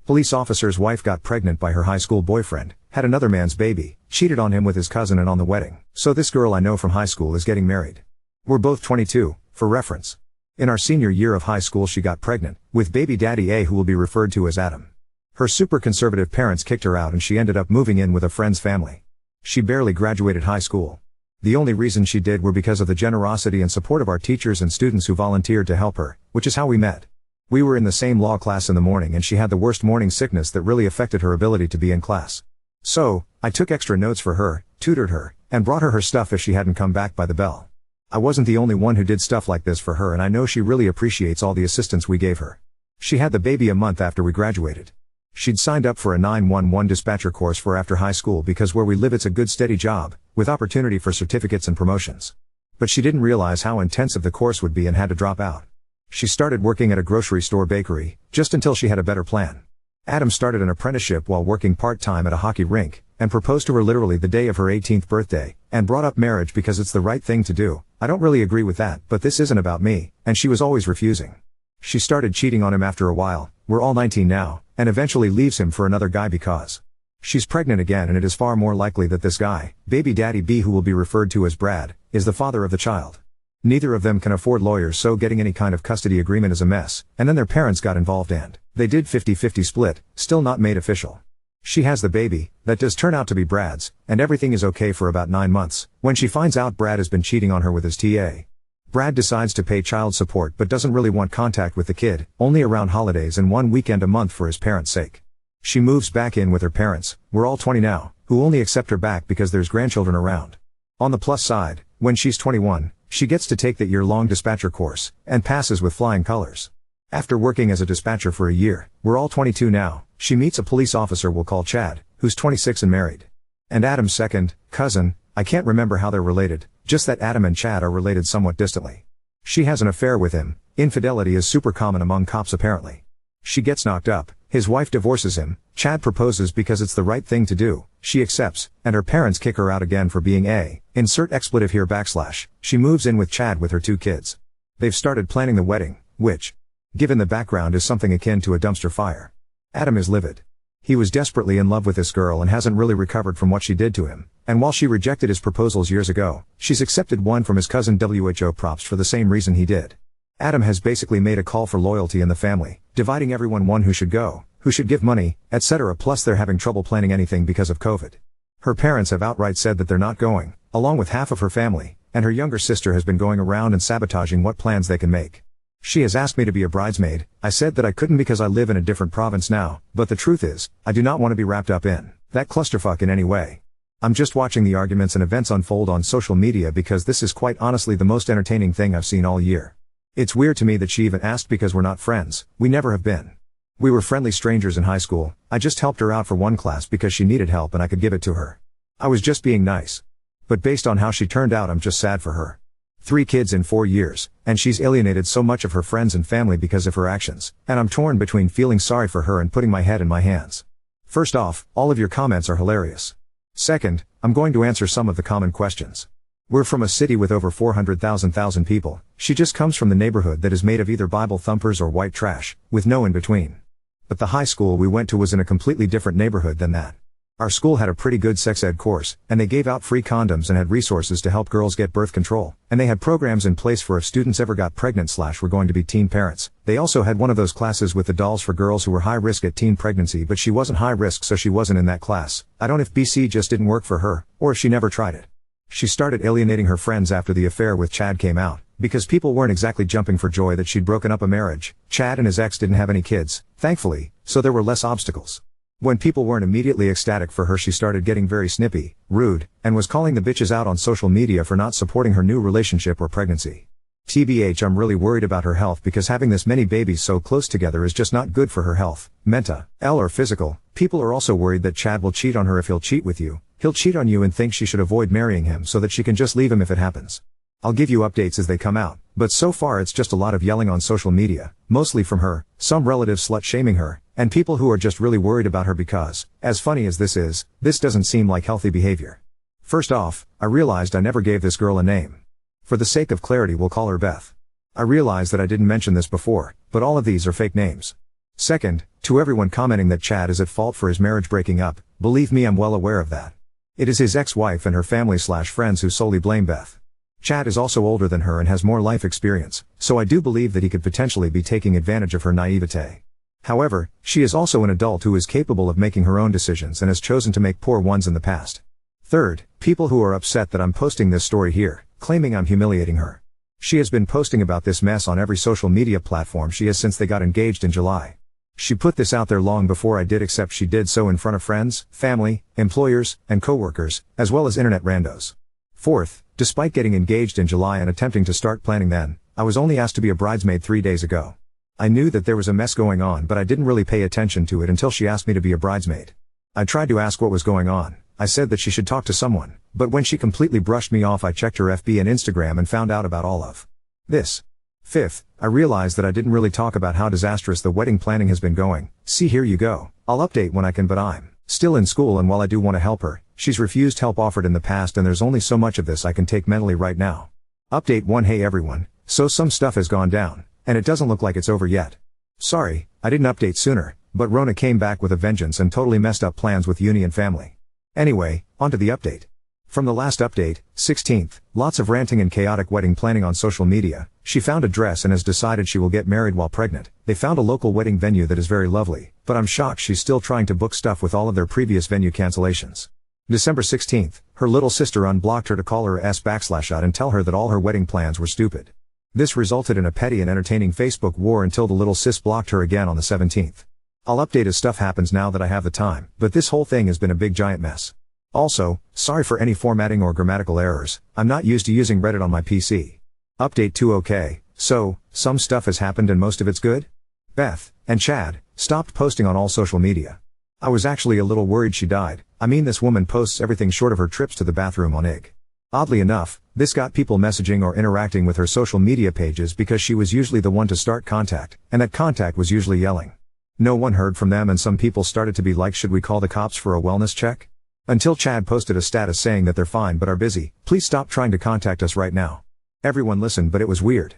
Police officer's wife got pregnant by her high school boyfriend, had another man's baby, cheated on him with his cousin and on the wedding. So this girl I know from high school is getting married. We're both 22, for reference. In our senior year of high school she got pregnant, with baby daddy A, who will be referred to as Adam. Her super conservative parents kicked her out and she ended up moving in with a friend's family. She barely graduated high school. The only reason she did were because of the generosity and support of our teachers and students who volunteered to help her, which is how we met. We were in the same law class in the morning and she had the worst morning sickness that really affected her ability to be in class. So, I took extra notes for her, tutored her, and brought her stuff if she hadn't come back by the bell. I wasn't the only one who did stuff like this for her and I know she really appreciates all the assistance we gave her. She had the baby a month after we graduated. She'd signed up for a 911 dispatcher course for after high school because where we live it's a good steady job, with opportunity for certificates and promotions. But she didn't realize how intensive the course would be and had to drop out. She started working at a grocery store bakery, just until she had a better plan. Adam started an apprenticeship while working part-time at a hockey rink, and proposed to her literally the day of her 18th birthday, and brought up marriage because it's the right thing to do. I don't really agree with that, but this isn't about me, and she was always refusing. She started cheating on him after a while, we're all 19 now, and eventually leaves him for another guy because she's pregnant again and it is far more likely that this guy, baby daddy B, who will be referred to as Brad, is the father of the child. Neither of them can afford lawyers, so getting any kind of custody agreement is a mess, and then their parents got involved and they did 50-50 split, still not made official. She has the baby, that does turn out to be Brad's, and everything is okay for about 9 months, when she finds out Brad has been cheating on her with his TA. Brad decides to pay child support but doesn't really want contact with the kid, only around holidays and one weekend a month for his parents' sake. She moves back in with her parents, we're all 20 now, who only accept her back because there's grandchildren around. On the plus side, when she's 21, she gets to take that year-long dispatcher course, and passes with flying colors. After working as a dispatcher for a year, we're all 22 now, she meets a police officer we'll call Chad, who's 26 and married. And Adam's second cousin, I can't remember how they're related, just that Adam and Chad are related somewhat distantly. She has an affair with him, infidelity is super common among cops apparently. She gets knocked up, his wife divorces him, Chad proposes because it's the right thing to do, she accepts, and her parents kick her out again for being a, insert expletive here / she moves in with Chad with her 2 kids. They've started planning the wedding, which, given the background, is something akin to a dumpster fire. Adam is livid. He was desperately in love with this girl and hasn't really recovered from what she did to him, and while she rejected his proposals years ago, she's accepted one from his cousin WHO props for the same reason he did. Adam has basically made a call for loyalty in the family, dividing everyone one who should go, who should give money, etc. Plus they're having trouble planning anything because of COVID. Her parents have outright said that they're not going, along with half of her family, and her younger sister has been going around and sabotaging what plans they can make. She has asked me to be a bridesmaid. I said that I couldn't because I live in a different province now, but the truth is, I do not want to be wrapped up in that clusterfuck in any way. I'm just watching the arguments and events unfold on social media because this is quite honestly the most entertaining thing I've seen all year. It's weird to me that she even asked because we're not friends, we never have been. We were friendly strangers in high school, I just helped her out for one class because she needed help and I could give it to her. I was just being nice. But based on how she turned out, I'm just sad for her. 3 kids in 4 years, and she's alienated so much of her friends and family because of her actions, and I'm torn between feeling sorry for her and putting my head in my hands. First off, all of your comments are hilarious. Second, I'm going to answer some of the common questions. We're from a city with over 400,000 people, she just comes from the neighborhood that is made of either Bible thumpers or white trash, with no in between. But the high school we went to was in a completely different neighborhood than that. Our school had a pretty good sex ed course, and they gave out free condoms and had resources to help girls get birth control, and they had programs in place for if students ever got pregnant / were going to be teen parents. They also had one of those classes with the dolls for girls who were high risk at teen pregnancy, but she wasn't high risk so she wasn't in that class. I don't know if BC just didn't work for her, or if she never tried it. She started alienating her friends after the affair with Chad came out, because people weren't exactly jumping for joy that she'd broken up a marriage. Chad and his ex didn't have any kids, thankfully, so there were less obstacles. When people weren't immediately ecstatic for her, she started getting very snippy, rude, and was calling the bitches out on social media for not supporting her new relationship or pregnancy. TBH, I'm really worried about her health because having this many babies so close together is just not good for her health, mental or physical. People are also worried that Chad will cheat on her. If he'll cheat with you, he'll cheat on you and think she should avoid marrying him so that she can just leave him if it happens. I'll give you updates as they come out, but so far it's just a lot of yelling on social media, mostly from her, some relatives slut-shaming her, and people who are just really worried about her because, as funny as this is, this doesn't seem like healthy behavior. First off, I realized I never gave this girl a name. For the sake of clarity, we'll call her Beth. I realize that I didn't mention this before, but all of these are fake names. Second, To everyone commenting that Chad is at fault for his marriage breaking up, believe me, I'm well aware of that. It is his ex-wife and her family/friends who solely blame Beth. Chad is also older than her and has more life experience, so I do believe that he could potentially be taking advantage of her naivete. However, she is also an adult who is capable of making her own decisions and has chosen to make poor ones in the past. Third, people who are upset that I'm posting this story here, claiming I'm humiliating her. She has been posting about this mess on every social media platform she has since they got engaged in July. She put this out there long before I did, except she did so in front of friends, family, employers, and co-workers, as well as internet randos. Fourth, despite getting engaged in July and attempting to start planning then, I was only asked to be a bridesmaid 3 days ago. I knew that there was a mess going on, but I didn't really pay attention to it until she asked me to be a bridesmaid. I tried to ask what was going on. I said that she should talk to someone, but when she completely brushed me off, I checked her FB and Instagram and found out about all of this. Fifth, I realized that I didn't really talk about how disastrous the wedding planning has been going. See, here you go. I'll update when I can, but I'm still in school, and while I do want to help her, she's refused help offered in the past, and there's only so much of this I can take mentally right now. Update 1. Hey everyone, so some stuff has gone down, and it doesn't look like it's over yet. Sorry, I didn't update sooner, but Rona came back with a vengeance and totally messed up plans with uni and family. Anyway, on to the update. From the last update, 16th, lots of ranting and chaotic wedding planning on social media. She found a dress and has decided she will get married while pregnant. They found a local wedding venue that is very lovely, but I'm shocked she's still trying to book stuff with all of their previous venue cancellations. December 16th, her little sister unblocked her to call her /out and tell her that all her wedding plans were stupid. This resulted in a petty and entertaining Facebook war until the little sis blocked her again on the 17th. I'll update as stuff happens now that I have the time, but this whole thing has been a big giant mess. Also, sorry for any formatting or grammatical errors, I'm not used to using Reddit on my PC. Update 2. Okay, so, some stuff has happened and most of it's good? Beth and Chad stopped posting on all social media. I was actually a little worried she died. I mean, this woman posts everything short of her trips to the bathroom on IG. Oddly enough, this got people messaging or interacting with her social media pages because she was usually the one to start contact, and that contact was usually yelling. No one heard from them, and some people started to be like, should we call the cops for a wellness check? Until Chad posted a status saying that they're fine but are busy, please stop trying to contact us right now. Everyone listened, but it was weird.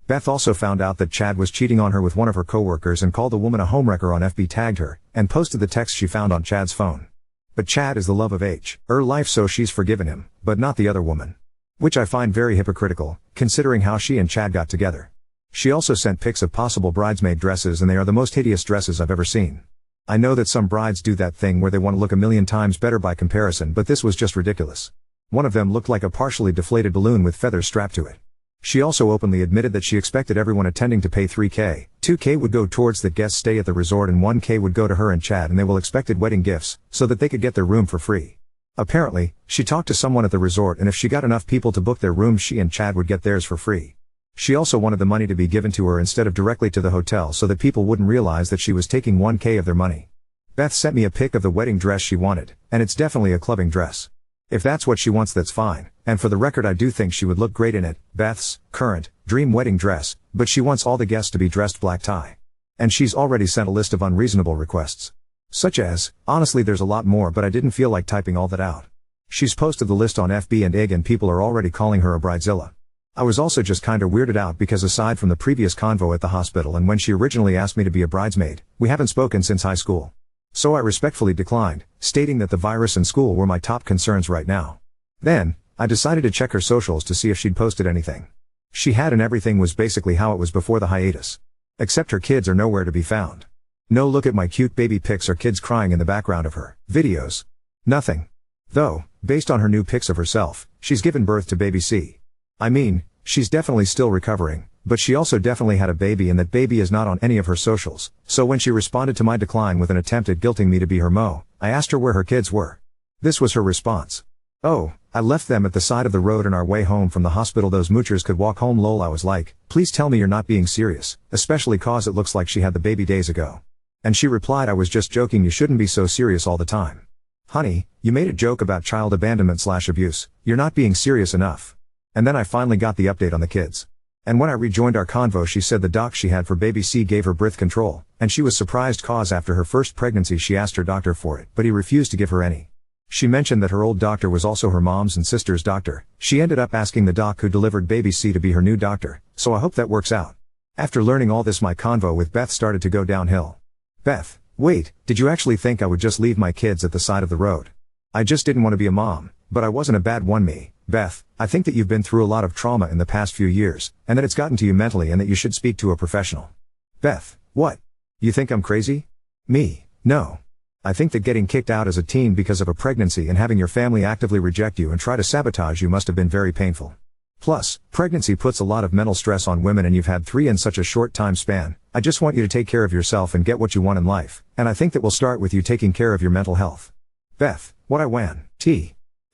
Beth also found out that Chad was cheating on her with one of her coworkers and called the woman a homewrecker on FB, tagged her, and posted the text she found on Chad's phone. But Chad is the love of her life, so she's forgiven him, but not the other woman. Which I find very hypocritical, considering how she and Chad got together. She also sent pics of possible bridesmaid dresses, and they are the most hideous dresses I've ever seen. I know that some brides do that thing where they want to look a million times better by comparison, but this was just ridiculous. One of them looked like a partially deflated balloon with feathers strapped to it. She also openly admitted that she expected everyone attending to pay $3,000, $2,000 would go towards the guest stay at the resort and $1,000 would go to her and Chad, and they will expected wedding gifts, so that they could get their room for free. Apparently, she talked to someone at the resort, and if she got enough people to book their rooms, she and Chad would get theirs for free. She also wanted the money to be given to her instead of directly to the hotel so that people wouldn't realize that she was taking $1,000 of their money. Beth sent me a pic of the wedding dress she wanted, and it's definitely a clubbing dress. If that's what she wants, that's fine, and for the record, I do think she would look great in it, Beth's current dream wedding dress, but she wants all the guests to be dressed black tie. And she's already sent a list of unreasonable requests. Such as, honestly there's a lot more, but I didn't feel like typing all that out. She's posted the list on FB and IG, and people are already calling her a bridezilla. I was also just kinda weirded out because aside from the previous convo at the hospital and when she originally asked me to be a bridesmaid, we haven't spoken since high school. So I respectfully declined, stating that the virus and school were my top concerns right now. Then, I decided to check her socials to see if she'd posted anything. She had, and everything was basically how it was before the hiatus. Except her kids are nowhere to be found. No look at my cute baby pics or kids crying in the background of her videos. Nothing. Though, based on her new pics of herself, she's given birth to baby C. I mean, she's definitely still recovering, but she also definitely had a baby, and that baby is not on any of her socials. So when she responded to my decline with an attempt at guilting me to be her mo, I asked her where her kids were. This was her response. Oh, I left them at the side of the road on our way home from the hospital. Those moochers could walk home, lol. I was like, please tell me you're not being serious, especially cause it looks like she had the baby days ago. And she replied, I was just joking, you shouldn't be so serious all the time. Honey, you made a joke about child abandonment/abuse, you're not being serious enough. And then I finally got the update on the kids. And when I rejoined our convo, she said the doc she had for baby C gave her birth control, and she was surprised cause after her first pregnancy she asked her doctor for it, but he refused to give her any. She mentioned that her old doctor was also her mom's and sister's doctor. She ended up asking the doc who delivered baby C to be her new doctor, so I hope that works out. After learning all this, my convo with Beth started to go downhill. Beth, wait, did you actually think I would just leave my kids at the side of the road? I just didn't want to be a mom, but I wasn't a bad one me. Beth, I think that you've been through a lot of trauma in the past few years, and that it's gotten to you mentally and that you should speak to a professional. Beth, what? You think I'm crazy? Me, no. I think that getting kicked out as a teen because of a pregnancy and having your family actively reject you and try to sabotage you must have been very painful. Plus, pregnancy puts a lot of mental stress on women and you've had 3 in such a short time span. I just want you to take care of yourself and get what you want in life, and I think that will start with you taking care of your mental health. Beth, what I want,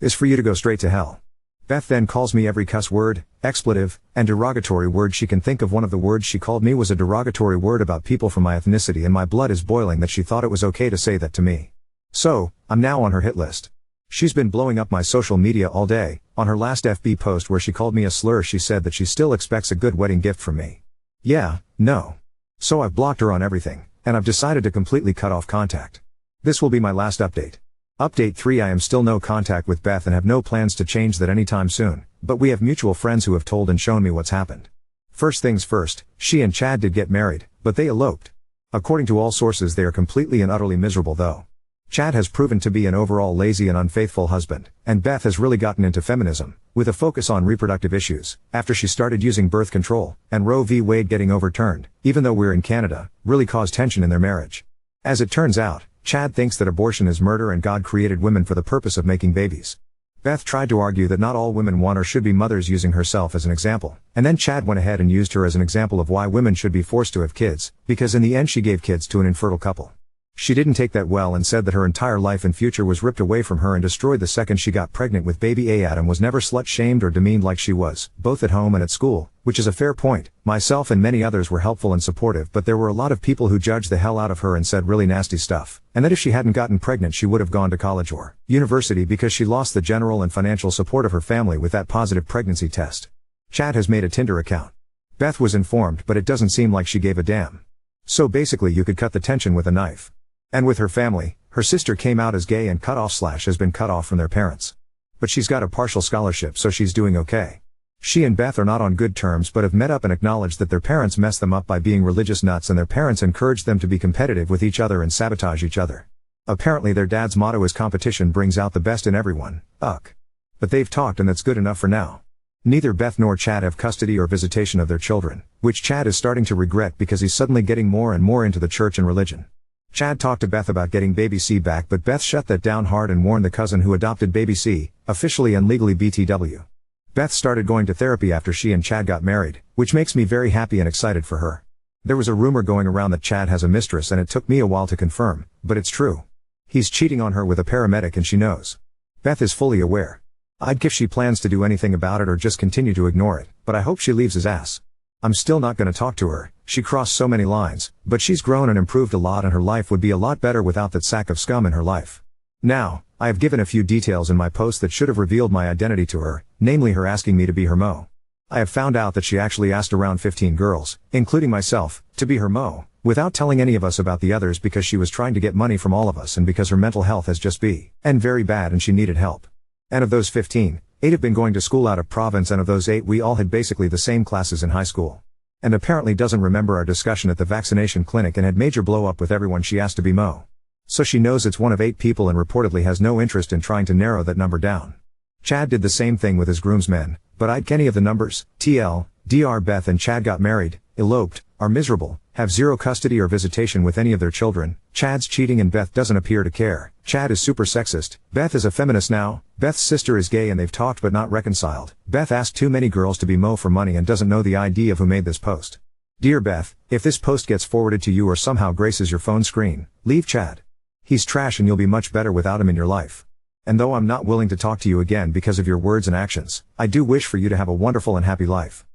is for you to go straight to hell. Beth then calls me every cuss word, expletive, and derogatory word she can think of. One of the words she called me was a derogatory word about people from my ethnicity, and my blood is boiling that she thought it was okay to say that to me. So, I'm now on her hit list. She's been blowing up my social media all day. On her last FB post where she called me a slur, she said that she still expects a good wedding gift from me. Yeah, no. So I've blocked her on everything, and I've decided to completely cut off contact. This will be my last update. Update 3: I am still no contact with Beth and have no plans to change that anytime soon, but we have mutual friends who have told and shown me what's happened. First things first, she and Chad did get married, but they eloped. According to all sources, they are completely and utterly miserable though. Chad has proven to be an overall lazy and unfaithful husband, and Beth has really gotten into feminism, with a focus on reproductive issues, after she started using birth control, and Roe v. Wade getting overturned, even though we're in Canada, really caused tension in their marriage. As it turns out, Chad thinks that abortion is murder and God created women for the purpose of making babies. Beth tried to argue that not all women want or should be mothers, using herself as an example, and then Chad went ahead and used her as an example of why women should be forced to have kids, because in the end she gave kids to an infertile couple. She didn't take that well and said that her entire life and future was ripped away from her and destroyed the second she got pregnant with baby A. Adam was never slut-shamed or demeaned like she was, both at home and at school, which is a fair point. Myself and many others were helpful and supportive, but there were a lot of people who judged the hell out of her and said really nasty stuff, and that if she hadn't gotten pregnant she would have gone to college or university because she lost the general and financial support of her family with that positive pregnancy test. Chad has made a Tinder account. Beth was informed, but it doesn't seem like she gave a damn. So basically you could cut the tension with a knife. And with her family, her sister came out as gay and has been cut off from their parents. But she's got a partial scholarship, so she's doing okay. She and Beth are not on good terms but have met up and acknowledged that their parents messed them up by being religious nuts, and their parents encouraged them to be competitive with each other and sabotage each other. Apparently their dad's motto is competition brings out the best in everyone, But they've talked and that's good enough for now. Neither Beth nor Chad have custody or visitation of their children, which Chad is starting to regret because he's suddenly getting more and more into the church and religion. Chad talked to Beth about getting baby C back, but Beth shut that down hard and warned the cousin who adopted baby C, officially and legally BTW. Beth started going to therapy after she and Chad got married, which makes me very happy and excited for her. There was a rumor going around that Chad has a mistress, and it took me a while to confirm, but it's true. He's cheating on her with a paramedic and she knows. Beth is fully aware. I'd give she plans to do anything about it or just continue to ignore it, but I hope she leaves his ass. I'm still not gonna talk to her. She crossed so many lines, but she's grown and improved a lot, and her life would be a lot better without that sack of scum in her life. Now, I have given a few details in my post that should have revealed my identity to her, namely her asking me to be her mo. I have found out that she actually asked around 15 girls, including myself, to be her mo, without telling any of us about the others, because she was trying to get money from all of us and because her mental health has just been very bad and she needed help. And of those 15, 8 have been going to school out of province, and of those 8 we all had basically the same classes in high school. And apparently doesn't remember our discussion at the vaccination clinic and had major blow up with everyone she asked to be mo. So she knows it's one of 8 people and reportedly has no interest in trying to narrow that number down. Chad did the same thing with his groomsmen, but I'd any of the numbers. Dr. Beth and Chad got married, eloped, are miserable, have zero custody or visitation with any of their children. Chad's cheating and Beth doesn't appear to care. Chad is super sexist. Beth is a feminist now. Beth's sister is gay and they've talked but not reconciled. Beth asked too many girls to be mo for money and doesn't know the ID of who made this post. Dear Beth, if this post gets forwarded to you or somehow graces your phone screen, leave Chad. He's trash and you'll be much better without him in your life. And though I'm not willing to talk to you again because of your words and actions, I do wish for you to have a wonderful and happy life.